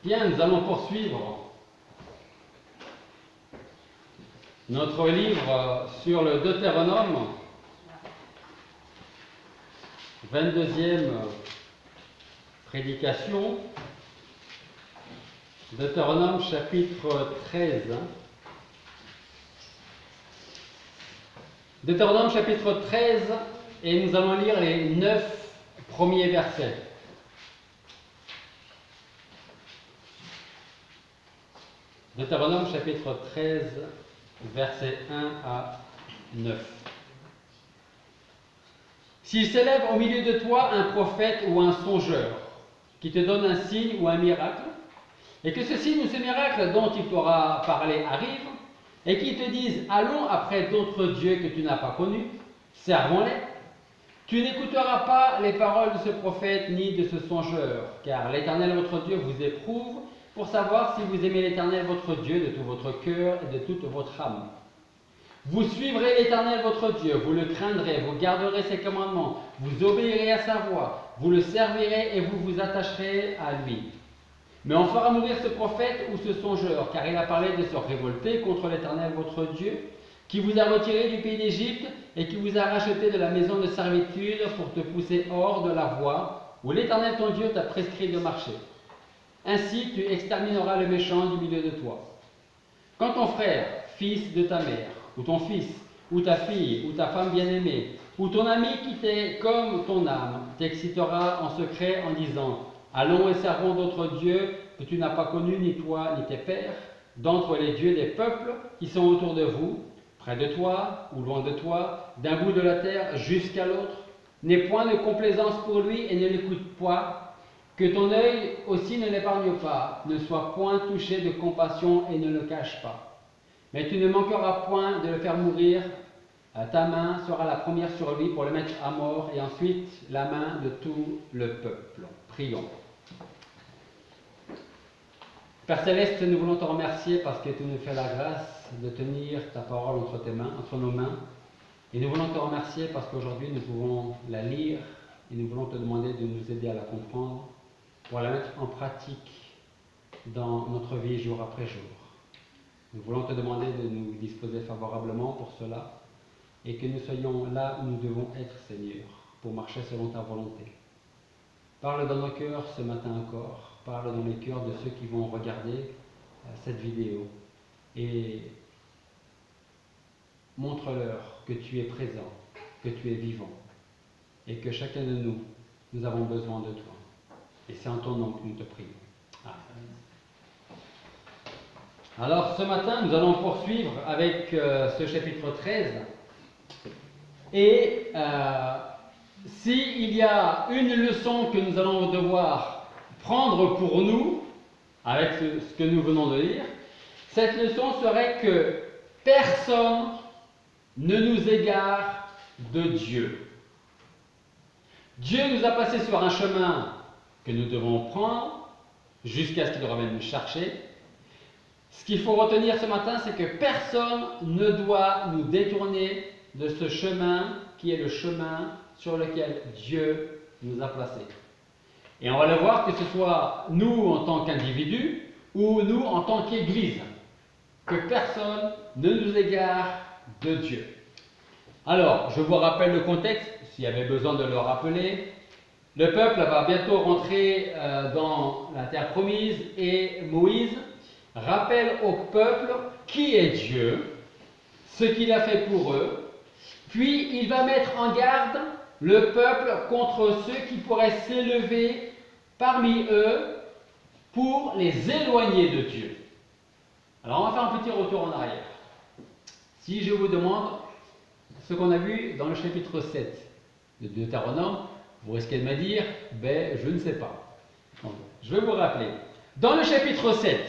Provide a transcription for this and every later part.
Bien, nous allons poursuivre notre livre sur le Deutéronome, 22e prédication, Deutéronome chapitre 13. Deutéronome chapitre 13, et nous allons lire les 9 premiers versets. Deutéronome chapitre 13, versets 1 à 9. S'il s'élève au milieu de toi un prophète ou un songeur qui te donne un signe ou un miracle, et que ce signe ou ce miracle dont il t'aura parlé arrive, et qu'il te dise « Allons après d'autres dieux que tu n'as pas connus, servons-les », tu n'écouteras pas les paroles de ce prophète ni de ce songeur, car l'Éternel votre Dieu vous éprouve pour savoir si vous aimez l'Éternel votre Dieu de tout votre cœur et de toute votre âme. Vous suivrez l'Éternel votre Dieu, vous le craindrez, vous garderez ses commandements, vous obéirez à sa voix, vous le servirez et vous vous attacherez à lui. Mais on fera mourir ce prophète ou ce songeur, car il a parlé de se révolter contre l'Éternel votre Dieu, qui vous a retiré du pays d'Égypte et qui vous a racheté de la maison de servitude pour te pousser hors de la voie où l'Éternel ton Dieu t'a prescrit de marcher. Ainsi tu extermineras le méchant du milieu de toi. Quand ton frère, fils de ta mère, ou ton fils, ou ta fille, ou ta femme bien-aimée, ou ton ami qui t'est comme ton âme, t'excitera en secret en disant « Allons et servons d'autres dieux que tu n'as pas connus, ni toi, ni tes pères, d'entre les dieux des peuples qui sont autour de vous, près de toi ou loin de toi, d'un bout de la terre jusqu'à l'autre. N'aie point de complaisance pour lui et ne l'écoute pas, que ton œil aussi ne l'épargne pas, ne sois point touché de compassion et ne le cache pas. Mais tu ne manqueras point de le faire mourir, ta main sera la première sur lui pour le mettre à mort, et ensuite la main de tout le peuple. » Prions. Père Céleste, nous voulons te remercier parce que tu nous fais la grâce de tenir ta parole entre tes mains, entre nos mains. Et nous voulons te remercier parce qu'aujourd'hui nous pouvons la lire et nous voulons te demander de nous aider à la comprendre pour la mettre en pratique dans notre vie jour après jour. Nous voulons te demander de nous disposer favorablement pour cela et que nous soyons là où nous devons être, Seigneur, pour marcher selon ta volonté. Parle dans nos cœurs ce matin encore, parle dans les cœurs de ceux qui vont regarder cette vidéo et montre-leur que tu es présent, que tu es vivant et que chacun de nous, nous avons besoin de toi. Et c'est en ton nom que nous te prions. Amen. Alors ce matin, nous allons poursuivre avec ce chapitre 13. Et s'il y a une leçon que nous allons devoir prendre pour nous, avec ce que nous venons de lire, cette leçon serait que personne ne nous égare de Dieu. Dieu nous a passés sur un chemin que nous devons prendre jusqu'à ce qu'il revienne nous chercher. Ce qu'il faut retenir ce matin, c'est que personne ne doit nous détourner de ce chemin qui est le chemin sur lequel Dieu nous a placés. Et on va le voir, que ce soit nous en tant qu'individus ou nous en tant qu'Église, que personne ne nous égare de Dieu. Alors, je vous rappelle le contexte, s'il y avait besoin de le rappeler. Le peuple va bientôt rentrer dans la terre promise et Moïse rappelle au peuple qui est Dieu, ce qu'il a fait pour eux, puis il va mettre en garde le peuple contre ceux qui pourraient s'élever parmi eux pour les éloigner de Dieu. Alors on va faire un petit retour en arrière. Si je vous demande ce qu'on a vu dans le chapitre 7 de Deutéronome, vous risquez de me dire, ben je ne sais pas. Donc, je vais vous rappeler. Dans le chapitre 7,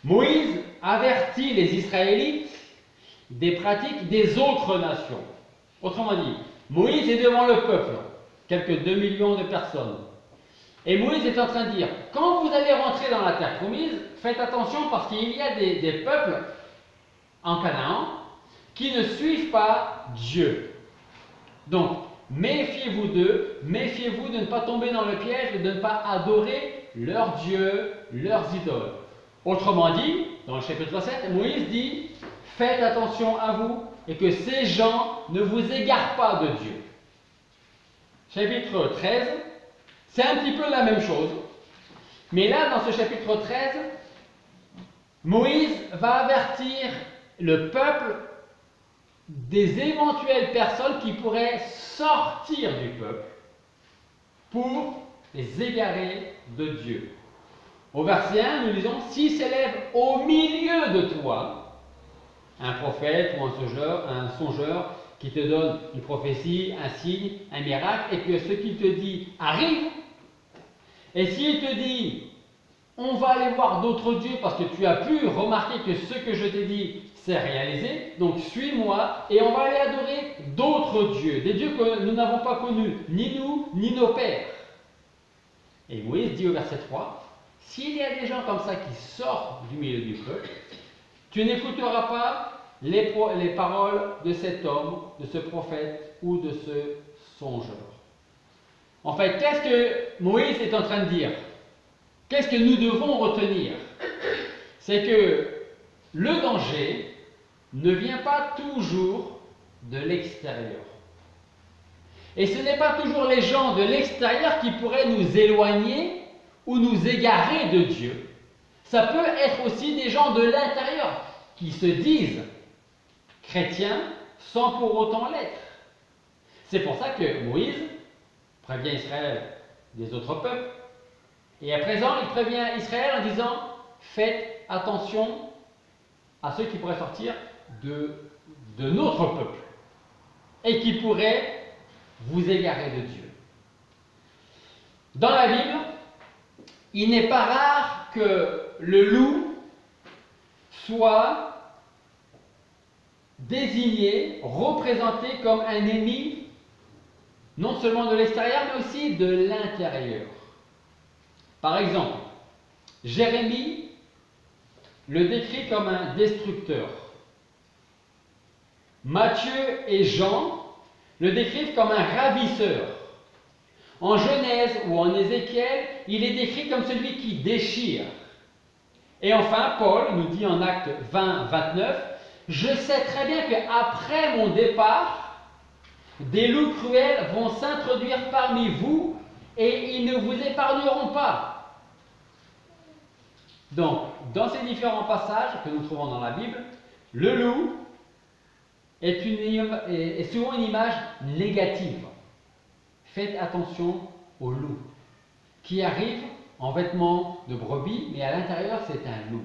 Moïse avertit les Israélites des pratiques des autres nations. Autrement dit, Moïse est devant le peuple, quelques 2 millions de personnes. Et Moïse est en train de dire, quand vous allez rentrer dans la terre promise, faites attention parce qu'il y a des peuples en Canaan qui ne suivent pas Dieu. Donc, méfiez-vous d'eux, méfiez-vous de ne pas tomber dans le piège et de ne pas adorer leurs dieux, leurs idoles. Autrement dit, dans le chapitre 7, Moïse dit, faites attention à vous et que ces gens ne vous égarent pas de Dieu. Chapitre 13, c'est un petit peu la même chose. Mais là, dans ce chapitre 13, Moïse va avertir le peuple des éventuelles personnes qui pourraient sortir du peuple pour les égarer de Dieu. Au verset 1, nous lisons, s'il s'élève au milieu de toi un prophète ou un songeur qui te donne une prophétie, un signe, un miracle, et que ce qu'il te dit arrive, et s'il te dit, on va aller voir d'autres dieux parce que tu as pu remarquer que ce que je t'ai dit s'est réalisé, donc suis-moi et on va aller adorer d'autres dieux, des dieux que nous n'avons pas connus, ni nous, ni nos pères. Et Moïse dit au verset 3, s'il y a des gens comme ça qui sortent du milieu du peuple, tu n'écouteras pas les paroles de cet homme, de ce prophète ou de ce songeur. En fait, qu'est-ce que Moïse est en train de dire? Qu'est-ce que nous devons retenir? C'est que le danger ne vient pas toujours de l'extérieur. Et ce n'est pas toujours les gens de l'extérieur qui pourraient nous éloigner ou nous égarer de Dieu. Ça peut être aussi des gens de l'intérieur qui se disent chrétiens sans pour autant l'être. C'est pour ça que Moïse prévient Israël des autres peuples. Et à présent, il prévient Israël en disant faites attention à ceux qui pourraient sortir de notre peuple et qui pourraient vous égarer de Dieu. Dans la Bible, il n'est pas rare que le loup soit désigné, représenté comme un ennemi, non seulement de l'extérieur, mais aussi de l'intérieur. Par exemple, Jérémie le décrit comme un destructeur. Matthieu et Jean le décrivent comme un ravisseur. En Genèse ou en Ézéchiel, il est décrit comme celui qui déchire. Et enfin, Paul nous dit en Actes 20, 29, « Je sais très bien qu'après mon départ, des loups cruels vont s'introduire parmi vous et ils ne vous épargneront pas. » Donc, dans ces différents passages que nous trouvons dans la Bible, le loup est souvent une image négative. Faites attention au loup, qui arrive en vêtements de brebis, mais à l'intérieur c'est un loup.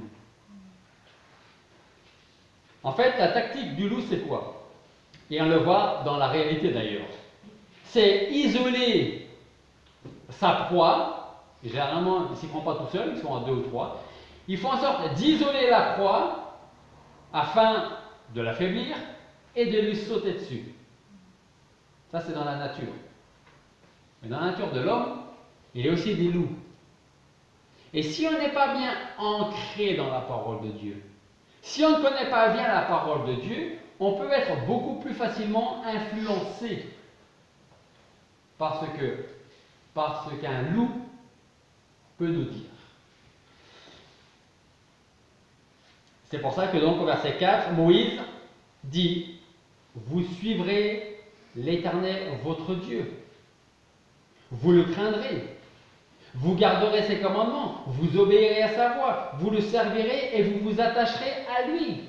En fait, la tactique du loup c'est quoi? Et on le voit dans la réalité d'ailleurs. C'est isoler sa proie, et généralement il ne s'y prend pas tout seul, ils sont à 2 ou 3. Il faut en sorte d'isoler la proie afin de l'affaiblir et de lui sauter dessus. Ça c'est dans la nature. Mais dans la nature de l'homme, il y a aussi des loups. Et si on n'est pas bien ancré dans la parole de Dieu, si on ne connaît pas bien la parole de Dieu, on peut être beaucoup plus facilement influencé par ce qu'un loup peut nous dire. C'est pour ça que donc au verset 4, Moïse dit « Vous suivrez l'Éternel votre Dieu. Vous le craindrez. Vous garderez ses commandements. Vous obéirez à sa voix. Vous le servirez et vous vous attacherez à lui. »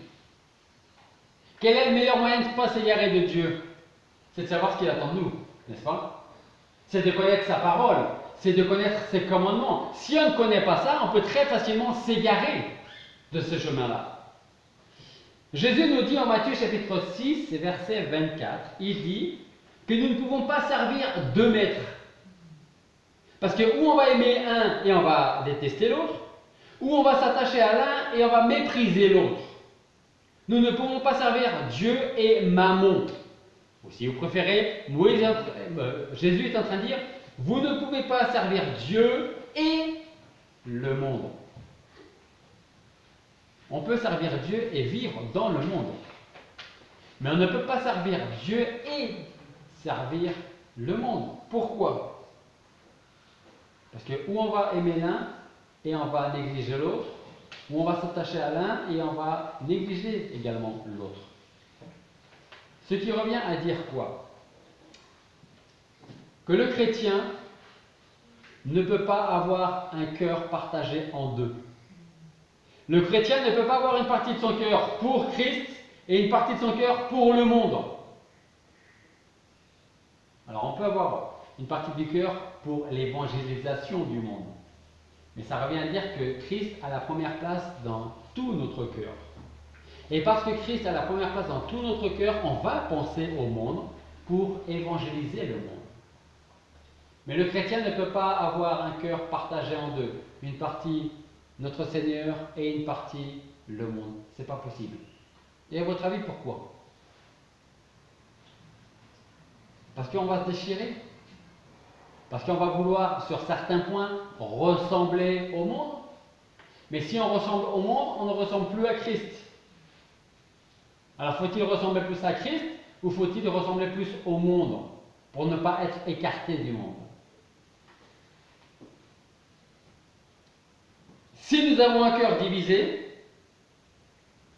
Quel est le meilleur moyen de ne pas s'égarer de Dieu? C'est de savoir ce qu'il attend de nous, n'est-ce pas? C'est de connaître sa parole. C'est de connaître ses commandements. Si on ne connaît pas ça, on peut très facilement s'égarer de ce chemin-là. Jésus nous dit en Matthieu chapitre 6, verset 24, il dit que nous ne pouvons pas servir 2 maîtres. Parce que ou on va aimer un et on va détester l'autre, ou on va s'attacher à l'un et on va mépriser l'autre. Nous ne pouvons pas servir Dieu et Mammon. Ou si vous préférez, Jésus est en train de dire, vous ne pouvez pas servir Dieu et le monde. On peut servir Dieu et vivre dans le monde. Mais on ne peut pas servir Dieu et servir le monde. Pourquoi? Parce que ou on va aimer l'un et on va négliger l'autre, ou on va s'attacher à l'un et on va négliger également l'autre. Ce qui revient à dire quoi? Que le chrétien ne peut pas avoir un cœur partagé en deux. Le chrétien ne peut pas avoir une partie de son cœur pour Christ et une partie de son cœur pour le monde. Alors on peut avoir une partie du cœur pour l'évangélisation du monde. Mais ça revient à dire que Christ a la première place dans tout notre cœur. Et parce que Christ a la première place dans tout notre cœur, on va penser au monde pour évangéliser le monde. Mais le chrétien ne peut pas avoir un cœur partagé en deux. Une partie notre Seigneur et une partie le monde. C'est pas possible. Et à votre avis, pourquoi? Parce qu'on va se déchirer. Parce qu'on va vouloir, sur certains points, ressembler au monde. Mais si on ressemble au monde, on ne ressemble plus à Christ. Alors faut-il ressembler plus à Christ ou faut-il ressembler plus au monde pour ne pas être écarté du monde? Si nous avons un cœur divisé,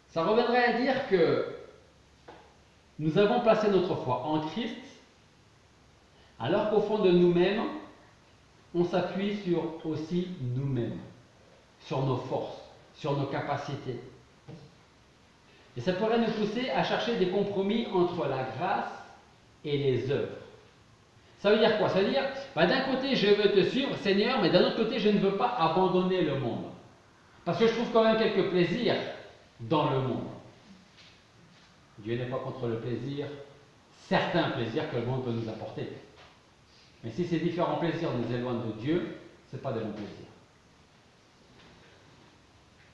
ça reviendrait à dire que nous avons placé notre foi en Christ, alors qu'au fond de nous-mêmes, on s'appuie sur aussi nous-mêmes, sur nos forces, sur nos capacités. Et ça pourrait nous pousser à chercher des compromis entre la grâce et les œuvres. Ça veut dire quoi? Ça veut dire, d'un côté, je veux te suivre, Seigneur, mais d'un autre côté, je ne veux pas abandonner le monde. Parce que je trouve quand même quelques plaisirs dans le monde. Dieu n'est pas contre le plaisir, certains plaisirs que le monde peut nous apporter. Mais si ces différents plaisirs nous éloignent de Dieu, ce n'est pas de bons plaisirs.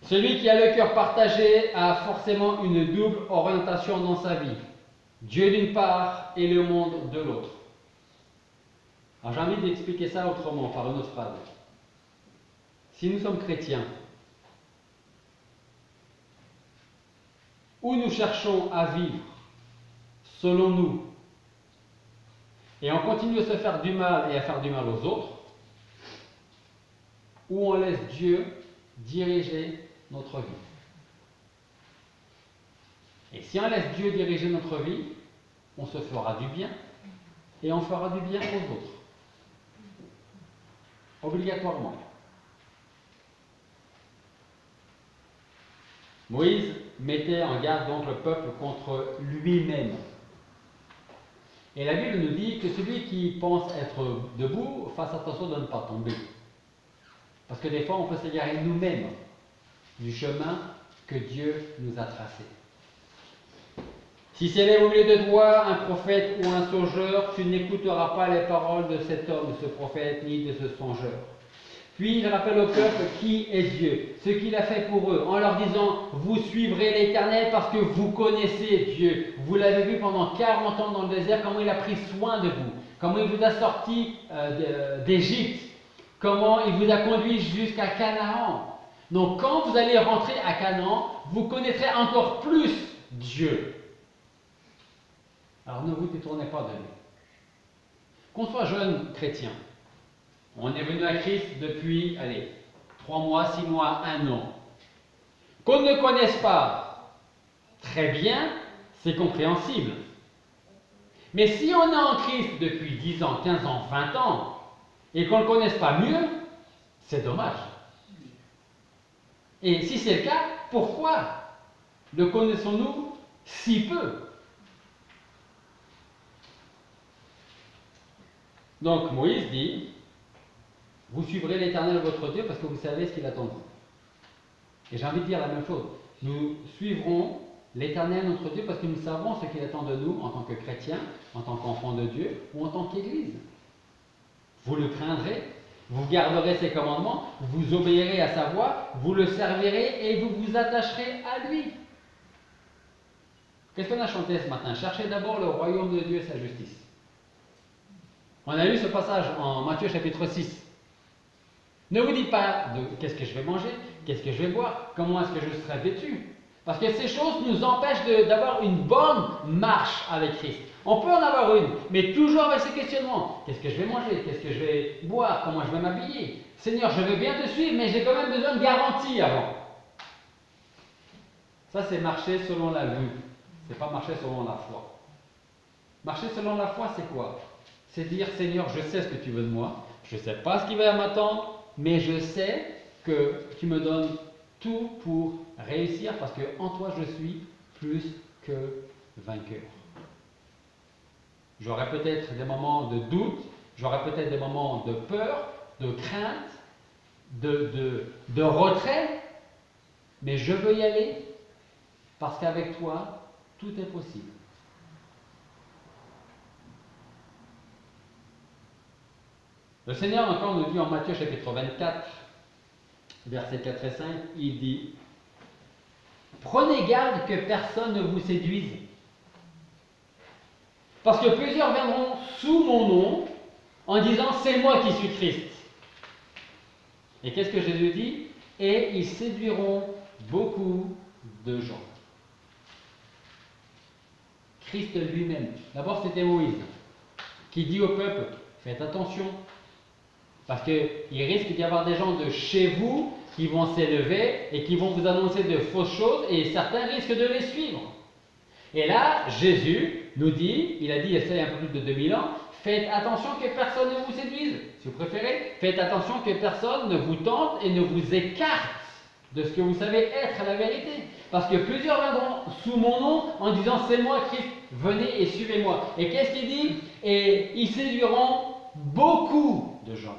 Celui qui a le cœur partagé a forcément une double orientation dans sa vie. Dieu d'une part et le monde de l'autre. Alors j'ai envie d'expliquer ça autrement, par une autre phrase. Si nous sommes chrétiens, où nous cherchons à vivre selon nous, et on continue à se faire du mal et à faire du mal aux autres, ou on laisse Dieu diriger notre vie. Et si on laisse Dieu diriger notre vie, on se fera du bien et on fera du bien aux autres. Obligatoirement. Moïse mettait en garde donc le peuple contre lui-même. Et la Bible nous dit que celui qui pense être debout, fasse attention de ne pas tomber. Parce que des fois, on peut s'égarer nous-mêmes du chemin que Dieu nous a tracé. Si s'élève au milieu de toi un prophète ou un songeur, tu n'écouteras pas les paroles de cet homme, de ce prophète, ni de ce songeur. Puis il rappelle au peuple qui est Dieu, ce qu'il a fait pour eux, en leur disant, vous suivrez l'Éternel parce que vous connaissez Dieu. Vous l'avez vu pendant 40 ans dans le désert, comment il a pris soin de vous, comment il vous a sorti d'Égypte, comment il vous a conduit jusqu'à Canaan. Donc quand vous allez rentrer à Canaan, vous connaîtrez encore plus Dieu. Alors ne vous détournez pas de lui. Qu'on soit jeune chrétien, on est venu à Christ depuis, 3 mois, 6 mois, 1 an. Qu'on ne connaisse pas très bien, c'est compréhensible. Mais si on est en Christ depuis 10 ans, 15 ans, 20 ans, et qu'on ne le connaisse pas mieux, c'est dommage. Et si c'est le cas, pourquoi le connaissons-nous si peu? Donc Moïse dit, vous suivrez l'Éternel votre Dieu parce que vous savez ce qu'il attend de vous. Et j'ai envie de dire la même chose. Nous suivrons l'Éternel notre Dieu parce que nous savons ce qu'il attend de nous en tant que chrétiens, en tant qu'enfants de Dieu ou en tant qu'Église. Vous le craindrez, vous garderez ses commandements, vous obéirez à sa voix, vous le servirez et vous vous attacherez à lui. Qu'est-ce qu'on a chanté ce matin? Cherchez d'abord le royaume de Dieu et sa justice. On a lu ce passage en Matthieu chapitre 6. Ne vous dites pas de qu'est-ce que je vais manger, qu'est-ce que je vais boire, comment est-ce que je serai vêtu. Parce que ces choses nous empêchent d'avoir une bonne marche avec Christ. On peut en avoir une, mais toujours avec ces questionnements. Qu'est-ce que je vais manger? Qu'est-ce que je vais boire? Comment je vais m'habiller? Seigneur, je veux bien te suivre, mais j'ai quand même besoin de garantie avant. Ça, c'est marcher selon la vue. C'est pas marcher selon la foi. Marcher selon la foi, c'est quoi? C'est dire, Seigneur, je sais ce que tu veux de moi. Je ne sais pas ce qui va m'attendre, mais je sais que tu me donnes tout pour réussir parce que en toi, je suis plus que vainqueur. J'aurai peut-être des moments de doute, j'aurai peut-être des moments de peur, de crainte, de retrait, mais je veux y aller parce qu'avec toi, tout est possible. Le Seigneur encore nous dit en Matthieu chapitre 24, versets 4 et 5, il dit « Prenez garde que personne ne vous séduise, parce que plusieurs viendront sous mon nom en disant « C'est moi qui suis Christ ». Et qu'est-ce que Jésus dit? Et ils séduiront beaucoup de gens. Christ lui-même. D'abord, c'était Moïse qui dit au peuple « Faites attention ». Parce qu'il risque d'y avoir des gens de chez vous qui vont s'élever et qui vont vous annoncer de fausses choses et certains risquent de les suivre. Et là, Jésus nous dit, il a dit, il y a un peu plus de 2000 ans, faites attention que personne ne vous séduise, si vous préférez. Faites attention que personne ne vous tente et ne vous écarte de ce que vous savez être la vérité. Parce que plusieurs viendront sous mon nom en disant, c'est moi Christ, venez et suivez-moi. Et qu'est-ce qu'il dit? Et ils séduiront beaucoup de gens.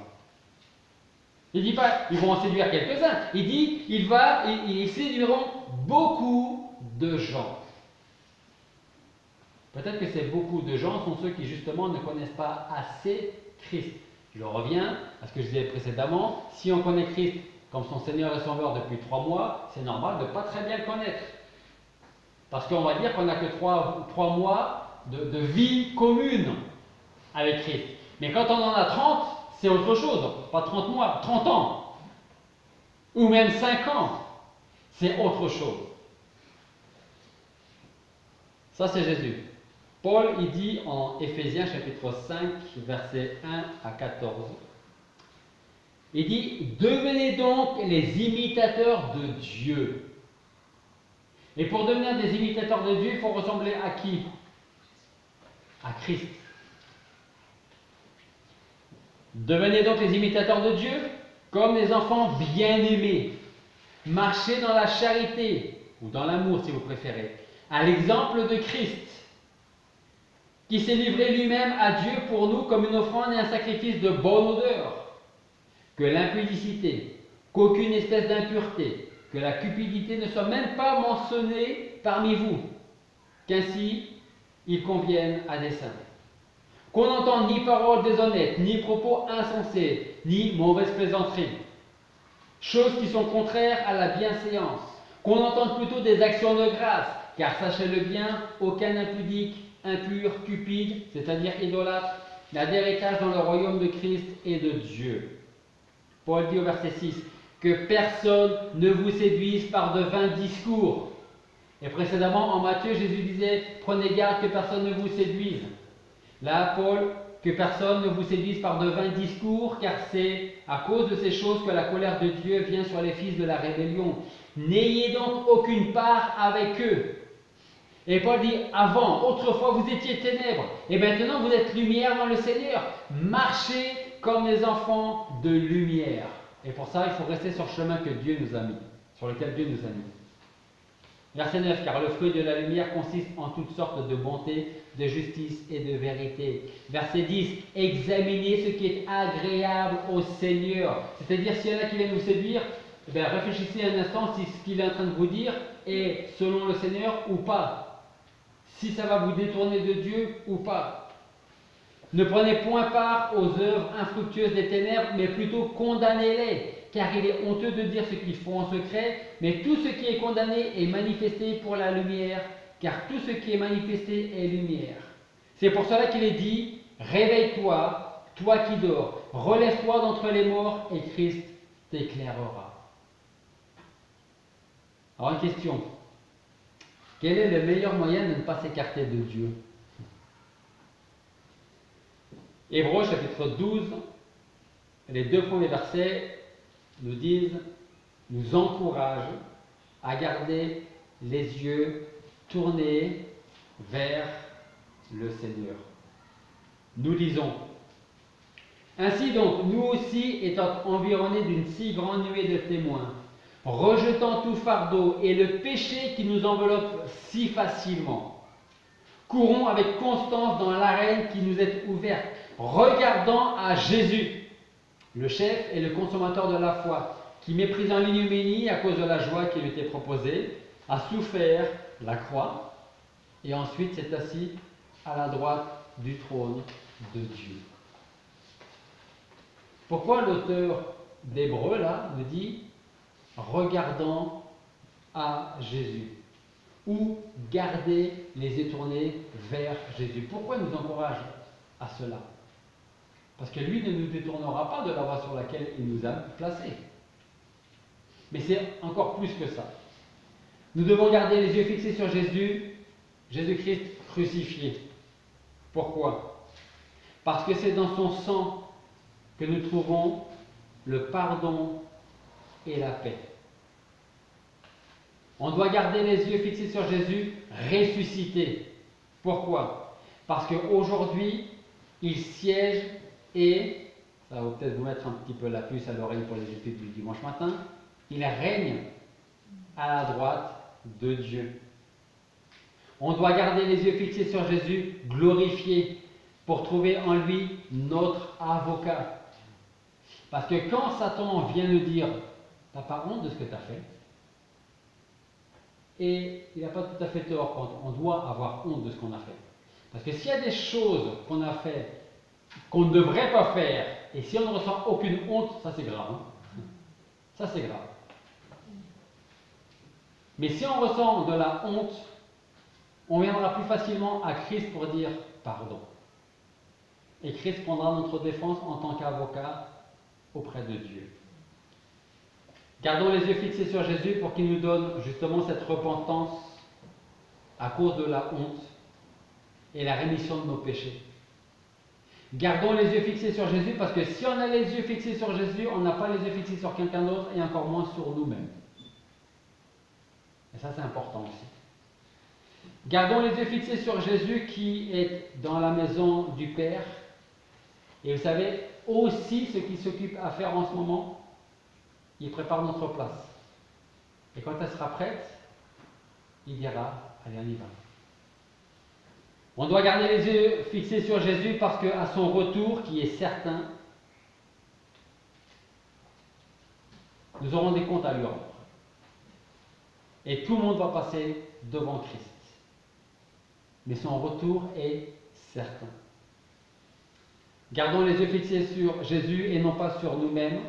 Il ne dit pas, ils vont en séduire quelques-uns. Il dit, ils séduiront beaucoup de gens. Peut-être que ces beaucoup de gens sont ceux qui justement ne connaissent pas assez Christ. Je reviens à ce que je disais précédemment. Si on connaît Christ comme son Seigneur et Sauveur depuis 3 mois, c'est normal de ne pas très bien le connaître. Parce qu'on va dire qu'on n'a que 3 mois de vie commune avec Christ. Mais quand on en a 30, c'est autre chose. Pas 30 mois, 30 ans. Ou même 5 ans. C'est autre chose. Ça, c'est Jésus. Paul, il dit en Éphésiens chapitre 5, versets 1 à 14. Il dit, devenez donc les imitateurs de Dieu. Et pour devenir des imitateurs de Dieu, il faut ressembler à qui? À Christ. Devenez donc les imitateurs de Dieu comme les enfants bien-aimés. Marchez dans la charité, ou dans l'amour si vous préférez, à l'exemple de Christ, qui s'est livré lui-même à Dieu pour nous comme une offrande et un sacrifice de bonne odeur. Que l'impudicité, qu'aucune espèce d'impureté, que la cupidité ne soit même pas mentionnée parmi vous, qu'ainsi ils conviennent à des saints. Qu'on n'entende ni paroles déshonnêtes, ni propos insensés, ni mauvaises plaisanteries, choses qui sont contraires à la bienséance. Qu'on entende plutôt des actions de grâce, car sachez-le bien, aucun impudique, impur, cupide, c'est-à-dire idolâtre, n'a d'héritage dans le royaume de Christ et de Dieu. Paul dit au verset 6, que personne ne vous séduise par de vains discours. Et précédemment, en Matthieu, Jésus disait, prenez garde que personne ne vous séduise. Là, Paul, que personne ne vous séduise par de vains discours, car c'est à cause de ces choses que la colère de Dieu vient sur les fils de la rébellion. N'ayez donc aucune part avec eux. Et Paul dit, avant, autrefois, vous étiez ténèbres, et maintenant vous êtes lumière dans le Seigneur. Marchez comme les enfants de lumière. Et pour ça, il faut rester sur le chemin que Dieu nous a mis, sur lequel Dieu nous a mis. Verset 9, car le fruit de la lumière consiste en toutes sortes de bonté, de justice et de vérité. Verset 10, examinez ce qui est agréable au Seigneur. C'est-à-dire, s'il y en a qui viennent vous séduire, réfléchissez un instant si ce qu'il est en train de vous dire est selon le Seigneur ou pas. Si ça va vous détourner de Dieu ou pas. Ne prenez point part aux œuvres infructueuses des ténèbres, mais plutôt condamnez-les. Car il est honteux de dire ce qu'ils font en secret, mais tout ce qui est condamné est manifesté pour la lumière, car tout ce qui est manifesté est lumière. C'est pour cela qu'il est dit, réveille-toi, toi qui dors, relève-toi d'entre les morts, et Christ t'éclairera. Alors une question, quel est le meilleur moyen de ne pas s'écarter de Dieu? Hébreux chapitre 12, les 2 premiers versets nous disent, nous encouragent à garder les yeux tournés vers le Seigneur. Nous lisons: ainsi donc, nous aussi, étant environnés d'une si grande nuée de témoins, rejetant tout fardeau et le péché qui nous enveloppe si facilement, courons avec constance dans l'arène qui nous est ouverte, regardant à Jésus, le chef et le consommateur de la foi, qui, méprisant l'ignominie à cause de la joie qui lui était proposée, a souffert la croix et ensuite s'est assis à la droite du trône de Dieu. Pourquoi l'auteur d'Hébreux là nous dit regardant à Jésus ou garder les yeux tournés vers Jésus? Pourquoi il nous encourage à cela? Parce que lui ne nous détournera pas de la voie sur laquelle il nous a placés. Mais c'est encore plus que ça. Nous devons garder les yeux fixés sur Jésus, Jésus-Christ crucifié. Pourquoi? Parce que c'est dans son sang que nous trouvons le pardon et la paix. On doit garder les yeux fixés sur Jésus ressuscité. Pourquoi? Parce qu'aujourd'hui, il siège et, ça va peut-être vous mettre un petit peu la puce à l'oreille pour les études du dimanche matin, il règne à la droite de Dieu. On doit garder les yeux fixés sur Jésus glorifié pour trouver en lui notre avocat. Parce que quand Satan vient nous dire « t'as pas honte de ce que tu as fait ?» et il n'a pas tout à fait tort quand on doit avoir honte de ce qu'on a fait. Parce que s'il y a des choses qu'on a fait qu'on ne devrait pas faire, et si on ne ressent aucune honte, ça c'est grave. Hein. Ça c'est grave. Mais si on ressent de la honte, on viendra plus facilement à Christ pour dire pardon. Et Christ prendra notre défense en tant qu'avocat auprès de Dieu. Gardons les yeux fixés sur Jésus pour qu'il nous donne justement cette repentance à cause de la honte et la rémission de nos péchés. Gardons les yeux fixés sur Jésus parce que si on a les yeux fixés sur Jésus, on n'a pas les yeux fixés sur quelqu'un d'autre et encore moins sur nous-mêmes. Et ça c'est important aussi. Gardons les yeux fixés sur Jésus qui est dans la maison du Père. Et vous savez, aussi ce qu'il s'occupe à faire en ce moment, il prépare notre place. Et quand elle sera prête, il dira, allez, on y va. On doit garder les yeux fixés sur Jésus parce qu'à son retour, qui est certain, nous aurons des comptes à lui rendre. Et tout le monde va passer devant Christ. Mais son retour est certain. Gardons les yeux fixés sur Jésus et non pas sur nous-mêmes,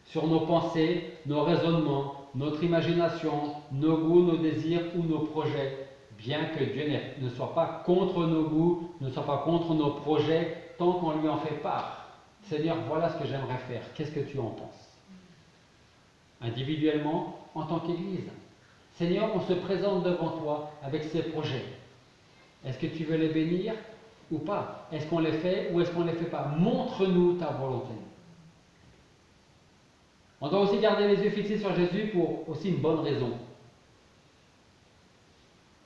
sur nos pensées, nos raisonnements, notre imagination, nos goûts, nos désirs ou nos projets, bien que Dieu ne soit pas contre nos goûts, ne soit pas contre nos projets, tant qu'on lui en fait part. Seigneur, voilà ce que j'aimerais faire, qu'est-ce que tu en penses? Individuellement, en tant qu'Église. Seigneur, on se présente devant toi avec ces projets. Est-ce que tu veux les bénir ou pas? Est-ce qu'on les fait ou est-ce qu'on ne les fait pas? Montre-nous ta volonté. On doit aussi garder les yeux fixés sur Jésus pour aussi une bonne raison.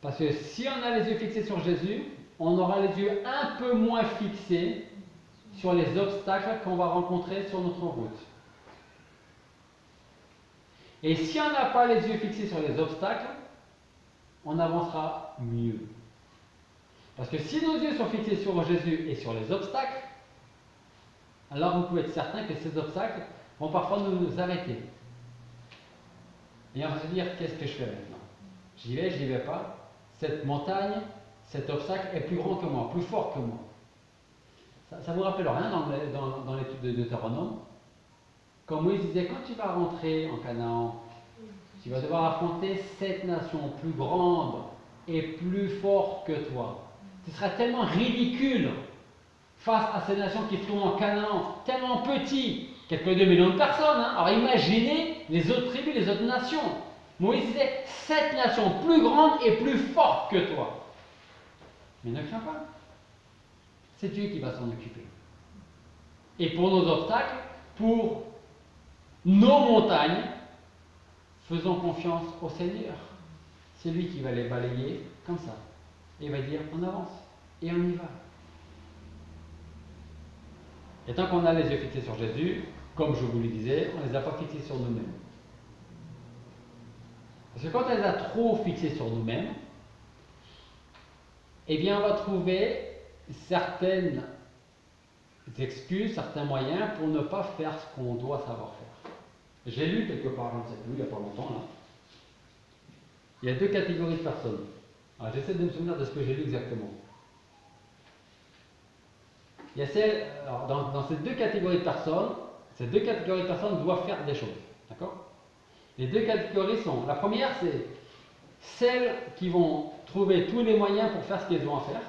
Parce que si on a les yeux fixés sur Jésus, on aura les yeux un peu moins fixés sur les obstacles qu'on va rencontrer sur notre route. Et si on n'a pas les yeux fixés sur les obstacles, on avancera mieux. Parce que si nos yeux sont fixés sur Jésus et sur les obstacles, alors vous pouvez être certain que ces obstacles vont parfois nous arrêter. Et on va se dire, qu'est-ce que je fais maintenant? J'y vais pas. Cette montagne, cet obstacle est plus grand que moi, plus fort que moi. Ça ne vous rappelle rien dans l'étude de Deutéronome? Quand Moïse disait, quand tu vas rentrer en Canaan, tu vas devoir affronter 7 nations plus grandes et plus fortes que toi. Ce sera tellement ridicule face à ces nations qui se trouvent en Canaan, tellement petits, quelques 2 millions de personnes. Hein. Alors imaginez les autres tribus, les autres nations. Moïse disait 7 nations plus grandes et plus fortes que toi. Mais ne crains pas. C'est Dieu qui va s'en occuper. Et pour nos obstacles, pour nos montagnes, faisons confiance au Seigneur. C'est lui qui va les balayer comme ça. Et il va dire on avance et on y va. Et tant qu'on a les yeux fixés sur Jésus, comme je vous le disais, on ne les a pas fixés sur nous-mêmes. Parce que quand on les a trop fixés sur nous-mêmes, eh bien on va trouver certaines excuses, certains moyens pour ne pas faire ce qu'on doit savoir faire. J'ai lu quelque part dans cette il n'y a pas longtemps, là. Il y a deux catégories de personnes. Alors j'essaie de me souvenir de ce que j'ai lu exactement. Il y a dans ces deux catégories de personnes, doivent faire des choses. D'accord? Les deux catégories sont, la première c'est celles qui vont trouver tous les moyens pour faire ce qu'elles ont à faire.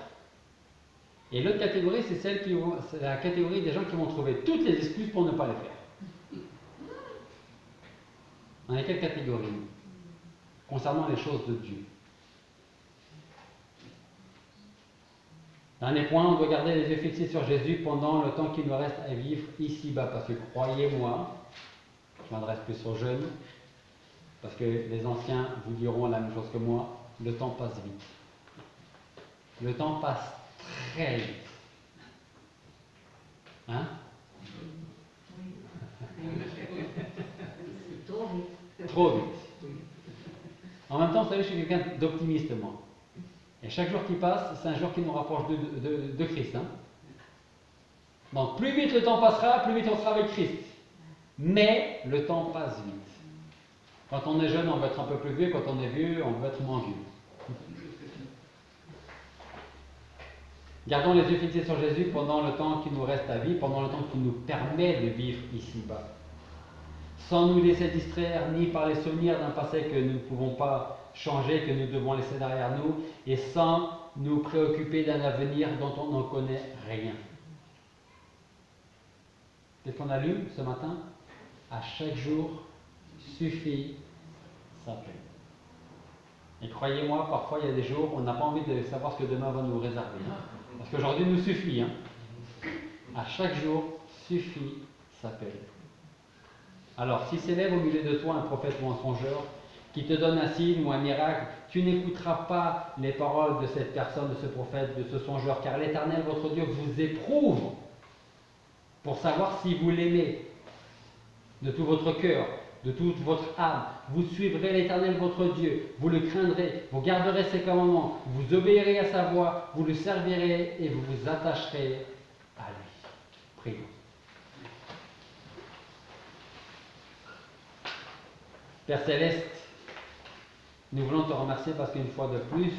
Et l'autre catégorie, c'est la catégorie des gens qui vont trouver toutes les excuses pour ne pas les faire. On est quelle catégorie concernant les choses de Dieu? Dernier point, on doit garder les yeux fixés sur Jésus pendant le temps qu'il nous reste à vivre ici-bas. Parce que croyez-moi, je m'adresse plus aux jeunes, parce que les anciens vous diront la même chose que moi, le temps passe vite. Le temps passe très vite. Hein? Trop vite. En même temps, vous savez, je suis quelqu'un d'optimiste, moi. Et chaque jour qui passe, c'est un jour qui nous rapproche de Christ. Hein? Donc, plus vite le temps passera, plus vite on sera avec Christ. Mais le temps passe vite. Quand on est jeune, on veut être un peu plus vieux. Quand on est vieux, on veut être moins vieux. Gardons les yeux fixés sur Jésus pendant le temps qui nous reste à vivre, pendant le temps qui nous permet de vivre ici-bas. Sans nous laisser distraire ni par les souvenirs d'un passé que nous ne pouvons pas changer, que nous devons laisser derrière nous, et sans nous préoccuper d'un avenir dont on n'en connaît rien. Qu'est-ce qu'on a lu ce matin? À chaque jour suffit sa paix. Et croyez-moi, parfois il y a des jours où on n'a pas envie de savoir ce que demain va nous réserver. Parce qu'aujourd'hui nous suffit. À chaque jour suffit sa paix. Alors, si s'élève au milieu de toi un prophète ou un songeur qui te donne un signe ou un miracle, tu n'écouteras pas les paroles de cette personne, de ce prophète, de ce songeur, car l'Éternel, votre Dieu, vous éprouve pour savoir si vous l'aimez de tout votre cœur, de toute votre âme. Vous suivrez l'Éternel, votre Dieu, vous le craindrez, vous garderez ses commandements, vous obéirez à sa voix, vous le servirez et vous vous attacherez à lui. Prions. Père Céleste, nous voulons te remercier parce qu'une fois de plus,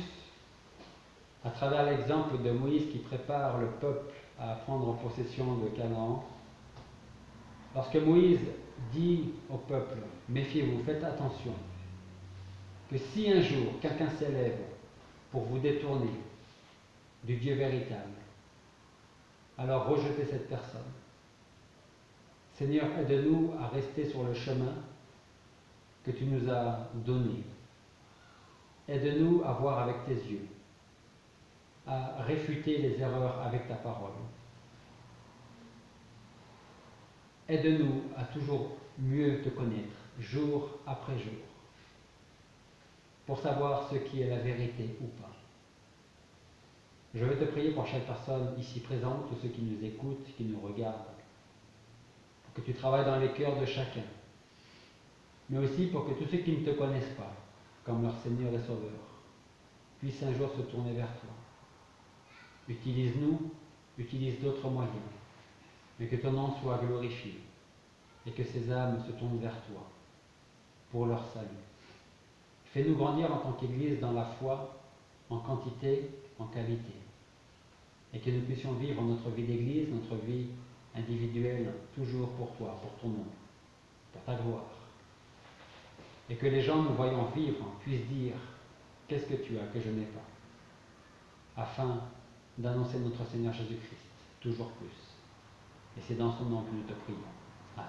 à travers l'exemple de Moïse qui prépare le peuple à prendre possession de Canaan, lorsque Moïse dit au peuple, méfiez-vous, faites attention, que si un jour quelqu'un s'élève pour vous détourner du Dieu véritable, alors rejetez cette personne. Seigneur, aide-nous à rester sur le chemin que tu nous as donné. Aide-nous à voir avec tes yeux, à réfuter les erreurs avec ta parole. Aide-nous à toujours mieux te connaître, jour après jour, pour savoir ce qui est la vérité ou pas. Je veux te prier pour chaque personne ici présente, tous ceux qui nous écoutent, qui nous regardent, pour que tu travailles dans les cœurs de chacun, mais aussi pour que tous ceux qui ne te connaissent pas, comme leur Seigneur et Sauveur, puissent un jour se tourner vers toi. Utilise-nous, utilise d'autres moyens, mais que ton nom soit glorifié et que ces âmes se tournent vers toi pour leur salut. Fais-nous grandir en tant qu'Église dans la foi, en quantité, en qualité, et que nous puissions vivre notre vie d'Église, notre vie individuelle, toujours pour toi, pour ton nom, pour ta gloire. Et que les gens nous voyant vivre puissent dire « Qu'est-ce que tu as que je n'ai pas ?» afin d'annoncer notre Seigneur Jésus-Christ, toujours plus. Et c'est dans son nom que nous te prions. Amen.